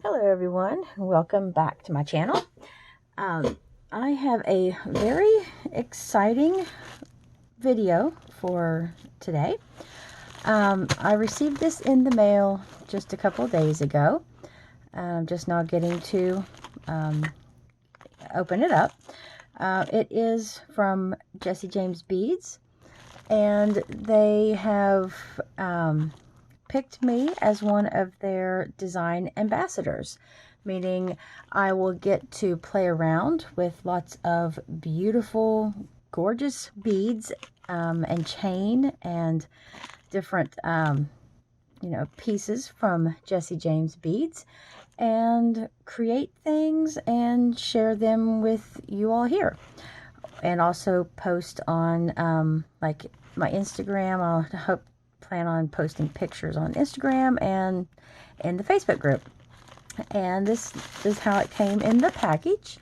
Hello everyone, welcome back to my channel. I have a very exciting video for today. I received this in the mail just a couple days ago. Just now getting to open it up. It is from Jesse James Beads, and they have picked me as one of their design ambassadors, meaning I will get to play around with lots of beautiful, gorgeous beads and chain and different, pieces from Jesse James Beads, and create things and share them with you all here. And also post on like my Instagram. I'll plan on posting pictures on Instagram and in the Facebook group. And this is how it came in the package.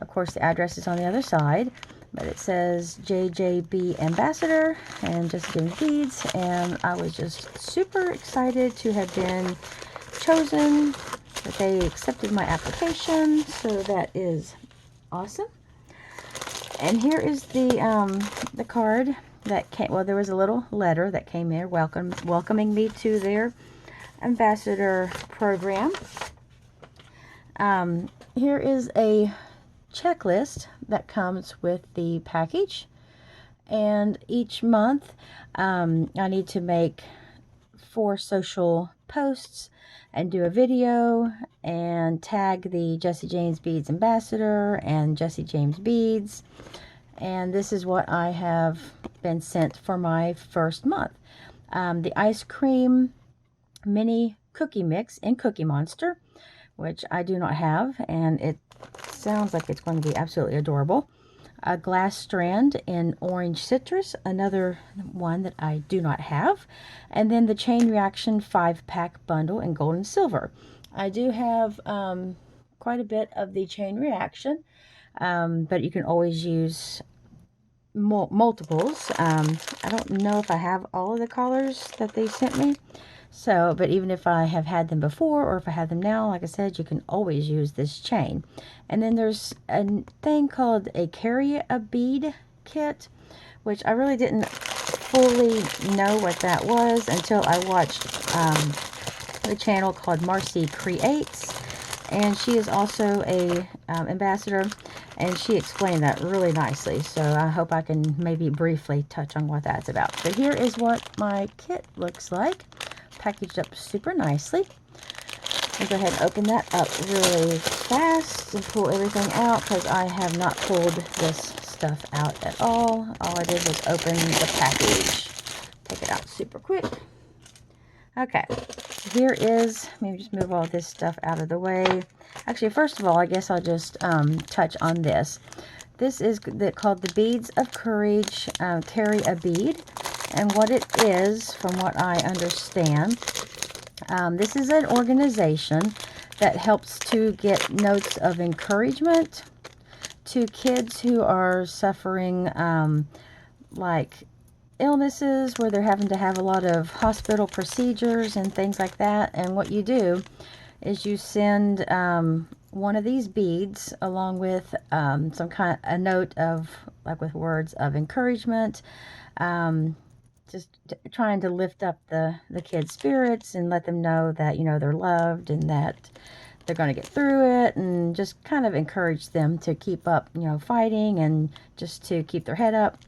Of course, the address is on the other side, but it says JJB Ambassador and Jesse James Beads, and I was just super excited to have been chosen, that they accepted my application, so that is awesome. And here is the card that came. Well, there was a little letter that came there welcoming me to their ambassador program. Here is a checklist that comes with the package, and each month I need to make 4 social posts and do a video and tag the Jesse James Beads ambassador and Jesse James Beads. And this is what I have been sent for my first month. The ice cream mini cookie mix in Cookie Monster, which I do not have, and it sounds like it's going to be absolutely adorable. A glass strand in orange citrus, another one that I do not have. And then the Chain Reaction 5-pack bundle in gold and silver. I do have quite a bit of the Chain Reaction, but you can always use multiples. I don't know if I have all of the colors that they sent me. So, but even if I have had them before, or if I have them now, like I said, you can always use this chain. And then there's a thing called a Carry a Bead kit, which I really didn't fully know what that was until I watched the channel called Marcy Creates, and she is also a ambassador, and she explained that really nicely. So I hope I can maybe briefly touch on what that's about. But here is what my kit looks like, packaged up super nicely. I'll go ahead and open that up really fast and pull everything out, because I have not pulled this stuff out at all. All I did was open the package. Take it out super quick. Okay, here is, maybe just move all this stuff out of the way. Actually, first of all, I guess I'll just touch on this. This is called the Beads of Courage Carry a Bead. And what it is, from what I understand, this is an organization that helps to get notes of encouragement to kids who are suffering like illnesses, where they're having to have a lot of hospital procedures and things like that. And what you do is you send one of these beads along with some kind of a note of, like, with words of encouragement, just trying to lift up the kids' spirits and let them know that, you know, they're loved and that they're going to get through it, and just kind of encourage them to keep up, you know, fighting, and just to keep their head up.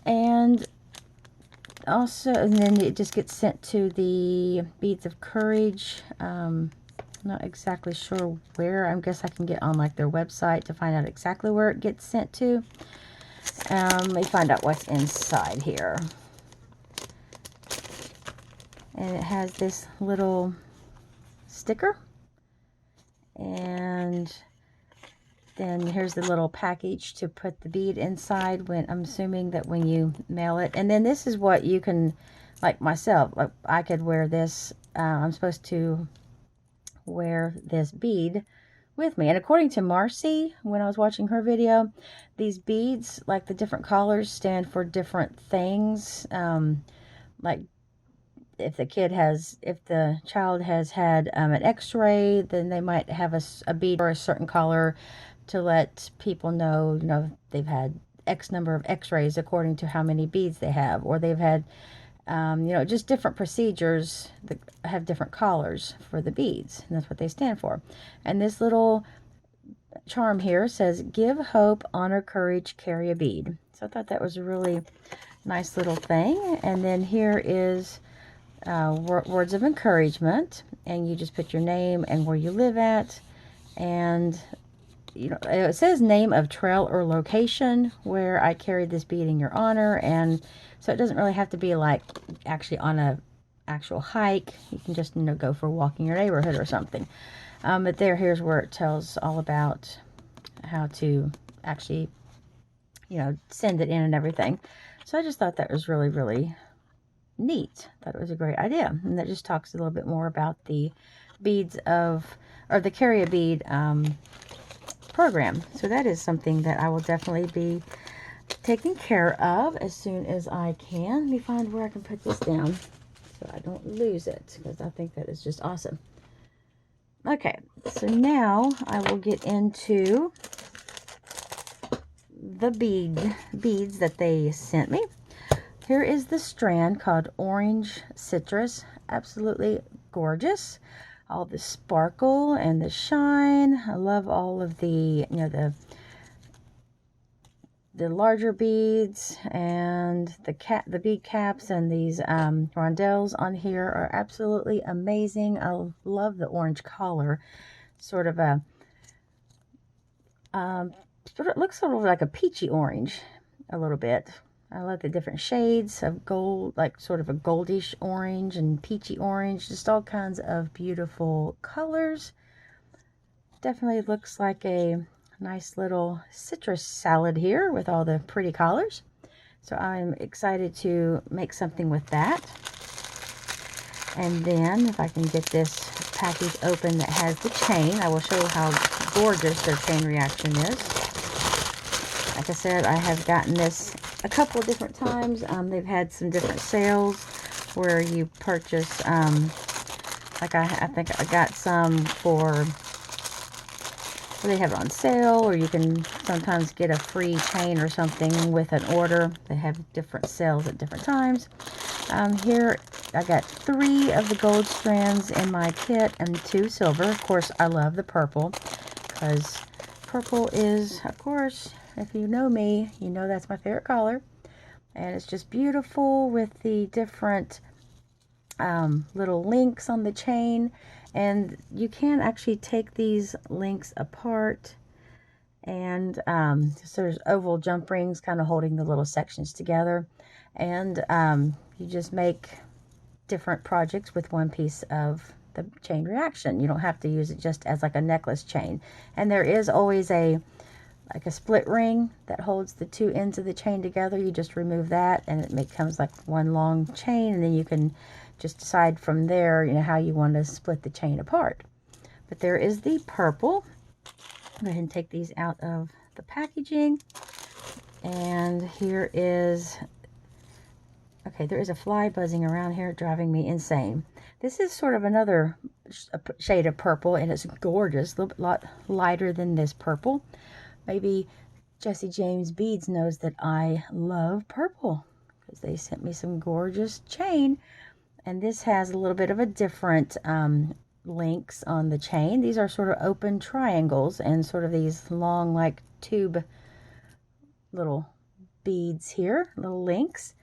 And also, and then it just gets sent to the Beads of Courage. Not exactly sure where. I guess I can get on like their website to find out exactly where it gets sent to. Let me find out what's inside here. And it has this little sticker, and then here's the little package to put the bead inside, when I'm assuming that when you mail it. And then this is what you can, like myself, like I could wear this. I'm supposed to wear this bead with me. And according to Marcy, when I was watching her video, these beads, like the different colors, stand for different things. Like if the child has had an x-ray, then they might have a bead or a certain color to let people know, they've had X number of x-rays according to how many beads they have, or they've had, just different procedures that have different collars for the beads, and that's what they stand for. And this little charm here says, give hope, honor, courage, carry a bead. So I thought that was a really nice little thing. And then here is words of encouragement, and you just put your name and where you live at, and it says name of trail or location where I carried this bead in your honor. And so it doesn't really have to be like actually on a actual hike. You can just go for a walk in your neighborhood or something. But here's where it tells all about how to actually send it in and everything. So I just thought that was really, really neat. Thought it was a great idea. And that just talks a little bit more about the beads or the carry a bead program. So that is something that I will definitely be taking care of as soon as I can. Let me find where I can put this down so I don't lose it, because I think that is just awesome. Okay, so now I will get into the beads that they sent me. Here is the strand called Orange Citrus. Absolutely gorgeous. All the sparkle and the shine. I love all of the, the larger beads, and the bead caps, and these rondelles on here are absolutely amazing. I love the orange collar. Sort of a it looks sort of like a peachy orange a little bit. I love the different shades of gold, like sort of a goldish orange and peachy orange, just all kinds of beautiful colors. Definitely looks like a nice little citrus salad here with all the pretty colors. So I'm excited to make something with that. And then if I can get this package open that has the chain, I will show how gorgeous their chain reaction is. Like I said, I have gotten this a couple of different times. They've had some different sales where you purchase, like I think I got some for, they have it on sale, or you can sometimes get a free chain or something with an order. They have different sales at different times. Here I got 3 of the gold strands in my kit and 2 silver. Of course, I love the purple, because purple is, of course, if you know me, you know that's my favorite color. And it's just beautiful with the different little links on the chain. And you can actually take these links apart, and so there's oval jump rings kind of holding the little sections together. And you just make different projects with one piece of the chain reaction. You don't have to use it just as like a necklace chain. And there is always like a split ring that holds the 2 ends of the chain together. You just remove that, and it becomes like one long chain, and then you can just decide from there, how you want to split the chain apart. But there is the purple. Go ahead and take these out of the packaging. And here is, okay, there is a fly buzzing around here driving me insane. This is sort of another shade of purple, and it's gorgeous, a lot lighter than this purple. Maybe Jesse James Beads knows that I love purple, because they sent me some gorgeous chain. And this has a little bit of a different links on the chain. These are sort of open triangles and sort of these long like tube little beads here, little links.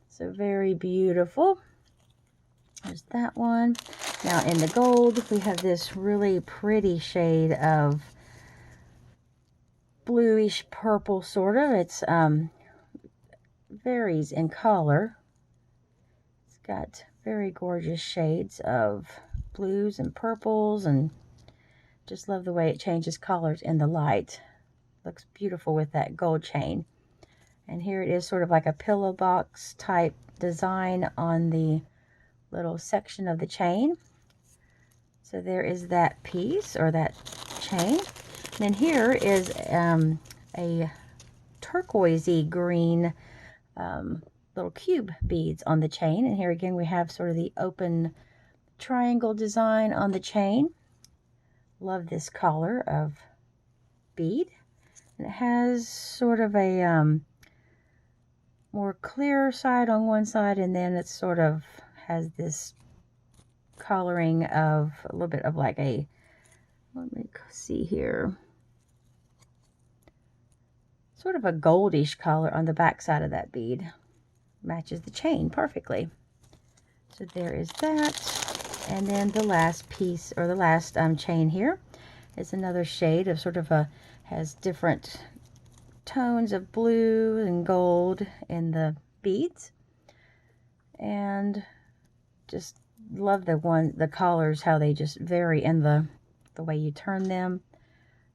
So very beautiful. There's that one. Now in the gold, we have this really pretty shade of bluish purple, sort of. It's varies in color. It's got very gorgeous shades of blues and purples, and just love the way it changes colors in the light. Looks beautiful with that gold chain. And here it is, sort of like a pillow box type design on the little section of the chain. So there is that piece, or that chain. And then here is a turquoisey green little cube beads on the chain. And here again we have sort of the open triangle design on the chain. Love this color of bead. And it has sort of a more clear side on one side, and then it sort of has this coloring of a little bit of like a, let me see here, sort of a goldish color on the back side of that bead. Matches the chain perfectly. So there is that. And then the last piece, or the last chain here, is another shade of sort of a, has different tones of blue and gold in the beads. And just love the colors, how they just vary in the way you turn them.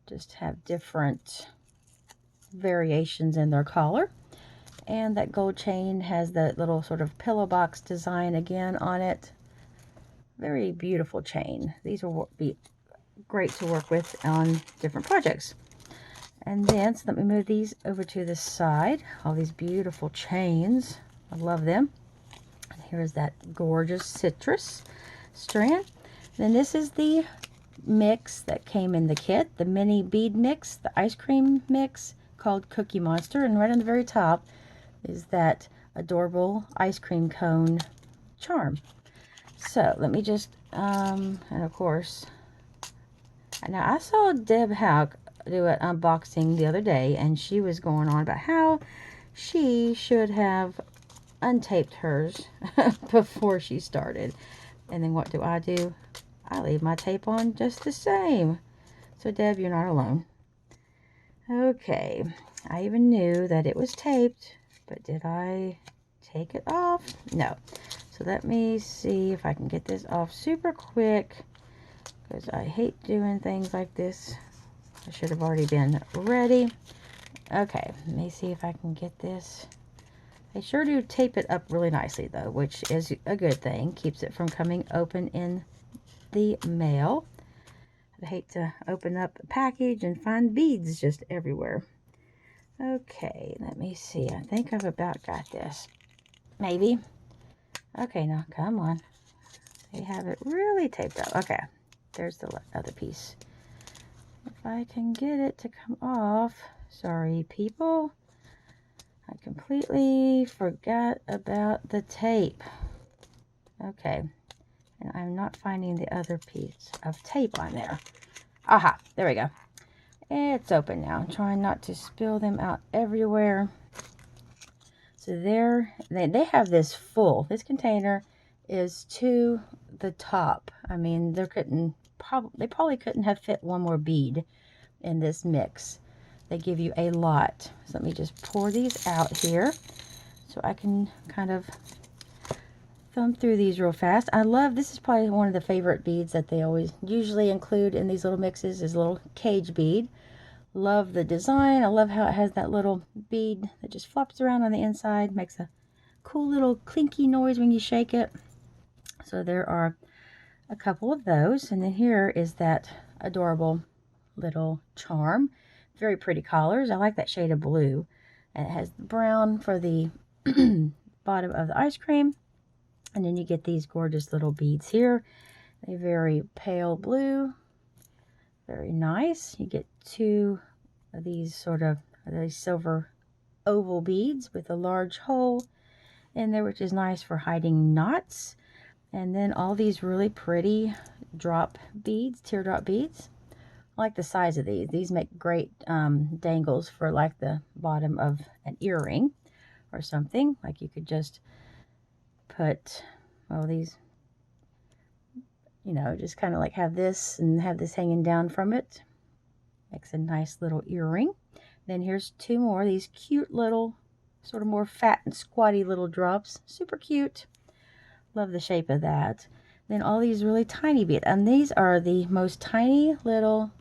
Just have different variations in their color. And that gold chain has that little sort of pillow box design again on it. Very beautiful chain. These will be great to work with on different projects. And then, so let me move these over to the side. All these beautiful chains. I love them. And here's that gorgeous citrus strand. Then this is the mix that came in the kit, the mini bead mix, the ice cream mix called Cookie Monster. And right on the very top is that adorable ice cream cone charm. So let me just, and of course, now I saw Deb Hauk do an unboxing the other day, and she was going on about how she should have untaped hers before she started. And then what do? I leave my tape on just the same. So Deb, you're not alone. Okay, I even knew that it was taped, but did I take it off? No. So let me see if I can get this off super quick, because I hate doing things like this. I should have already been ready. Okay, let me see if I can get this. They sure do tape it up really nicely though, which is a good thing. Keeps it from coming open in the mail. I'd hate to open up a package and find beads just everywhere. Okay, let me see. I think I've about got this. Maybe. Okay, now come on. They have it really taped up. Okay, there's the other piece. If I can get it to come off. Sorry, people. I completely forgot about the tape. Okay, and I'm not finding the other piece of tape on there. Aha, there we go. It's open now. I'm trying not to spill them out everywhere. So there, they have this full. This container is to the top. I mean, they probably couldn't have fit one more bead in this mix. They give you a lot. So let me just pour these out here so I can kind of thumb through these real fast. I love, this is probably one of the favorite beads that they usually include in these little mixes, is a little cage bead. Love the design. I love how it has that little bead that just flops around on the inside, makes a cool little clinky noise when you shake it. So there are a couple of those. And then here is that adorable little charm. Very pretty colors. I like that shade of blue. And it has brown for the bottom of the ice cream. And then you get these gorgeous little beads here. A very pale blue. Very nice. You get two of these sort of silver oval beads with a large hole in there, which is nice for hiding knots. And then all these really pretty drop beads, teardrop beads. I like the size of these. These make great dangles for like the bottom of an earring or something. Like you could just put, well, these, you know, just kind of like have this and have this hanging down from it. Makes a nice little earring. Then here's two more, these cute little, sort of more fat and squatty little drops. Super cute. Love the shape of that. Then all these really tiny beads. And these are the most tiny little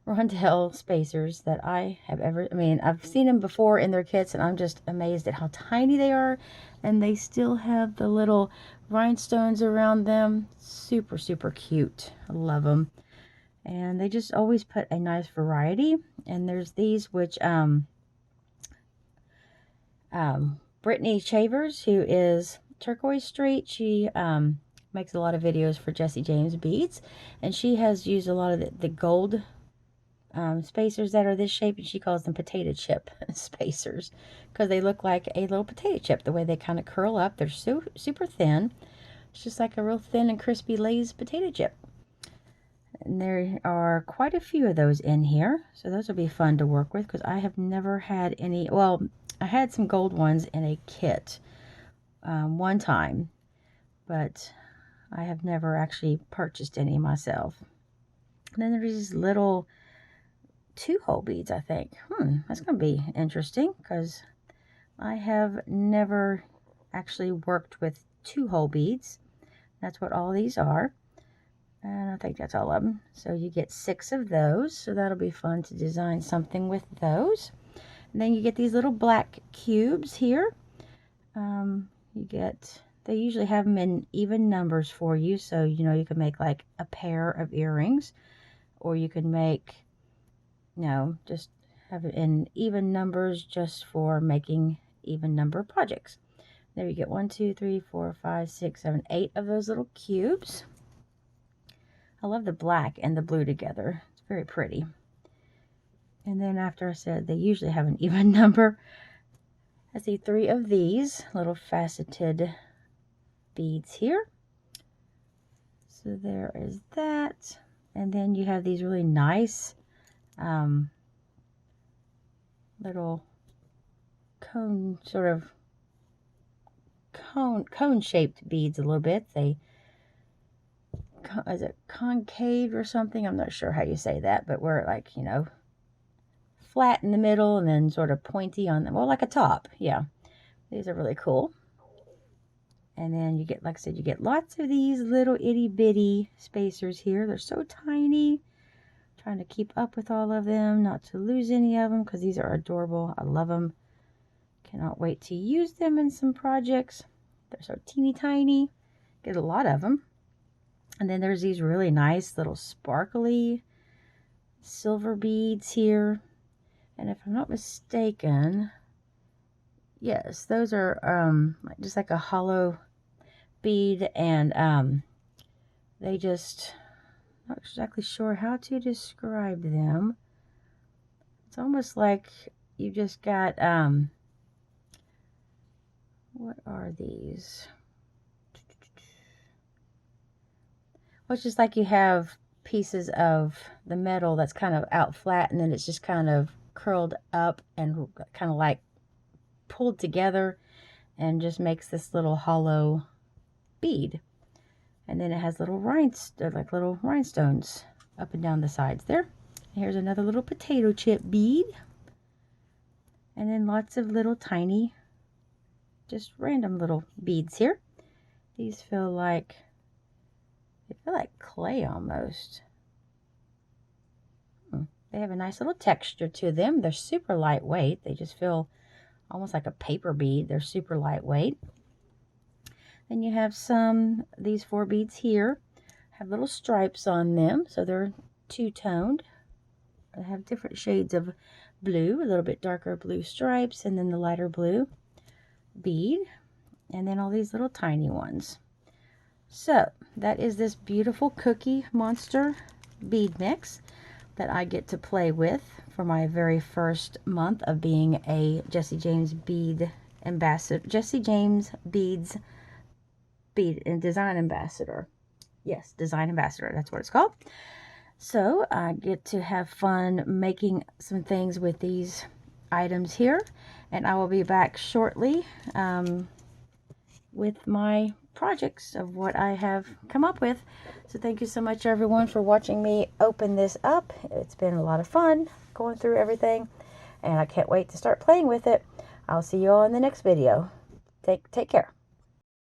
rondelle spacers that I have ever, I mean, I've seen them before in their kits, and I'm just amazed at how tiny they are. And they still have the little rhinestones around them. Super, super cute. I love them. And they just always put a nice variety. And there's these which bring Brittany Chavers, who is Turquoise Street. She makes a lot of videos for Jesse James Beads, and she has used a lot of the gold spacers that are this shape, and she calls them potato chip spacers because they look like a little potato chip the way they kind of curl up. They're so super thin. It's just like a real thin and crispy Lay's potato chip. And there are quite a few of those in here, so those will be fun to work with because I have never had any. Well, I had some gold ones in a kit one time, but I have never actually purchased any myself. And then there's these little 2-hole beads, I think. That's going to be interesting because I have never actually worked with 2-hole beads. That's what all these are. And I think that's all of them. So you get 6 of those. So that'll be fun to design something with those. And then you get these little black cubes here. They usually have them in even numbers for you. So, you know, you can make like a pair of earrings. Or you can make, just have it in even numbers just for making even number projects. There you get 1, 2, 3, 4, 5, 6, 7, 8 of those little cubes. I love the black and the blue together. It's very pretty. And then after I said they usually have an even number, I see 3 of these little faceted beads here. So there is that. And then you have these really nice little cone shaped beads a little bit. Is it concave or something? I'm not sure how you say that, but we're like, flat in the middle and then sort of pointy on them. Well, like a top. Yeah. These are really cool. And then you get, like I said, you get lots of these little itty bitty spacers here. They're so tiny. Trying to keep up with all of them, not to lose any of them because these are adorable. I love them. Cannot wait to use them in some projects. They're so teeny tiny. Get a lot of them. And then there's these really nice little sparkly silver beads here. And if I'm not mistaken, yes, those are just like a hollow bead, and they just, not exactly sure how to describe them. It's almost like you just got what are these? Well, it's just like you have pieces of the metal that's kind of out flat, and then it's just kind of curled up and kind of like pulled together and just makes this little hollow bead. And then it has little rhinestones up and down the sides there. Here's another little potato chip bead. And then lots of little tiny, just random little beads here. These feel like clay almost. They have a nice little texture to them. They're super lightweight. They just feel almost like a paper bead. They're super lightweight. Then you have these 4 beads here have little stripes on them, so they're two-toned. They have different shades of blue, a little bit darker blue stripes, and then the lighter blue bead, and then all these little tiny ones. So that is this beautiful Cookie Monster bead mix that I get to play with for my very first month of being a Jesse James Bead ambassador. Jesse James Beads Bead and Design Ambassador. Yes, Design Ambassador, that's what it's called. So I get to have fun making some things with these items here, and I will be back shortly with my projects of what I have come up with. So thank you so much everyone for watching me open this up. It's been a lot of fun going through everything, and I can't wait to start playing with it. I'll see you all in the next video. Take care.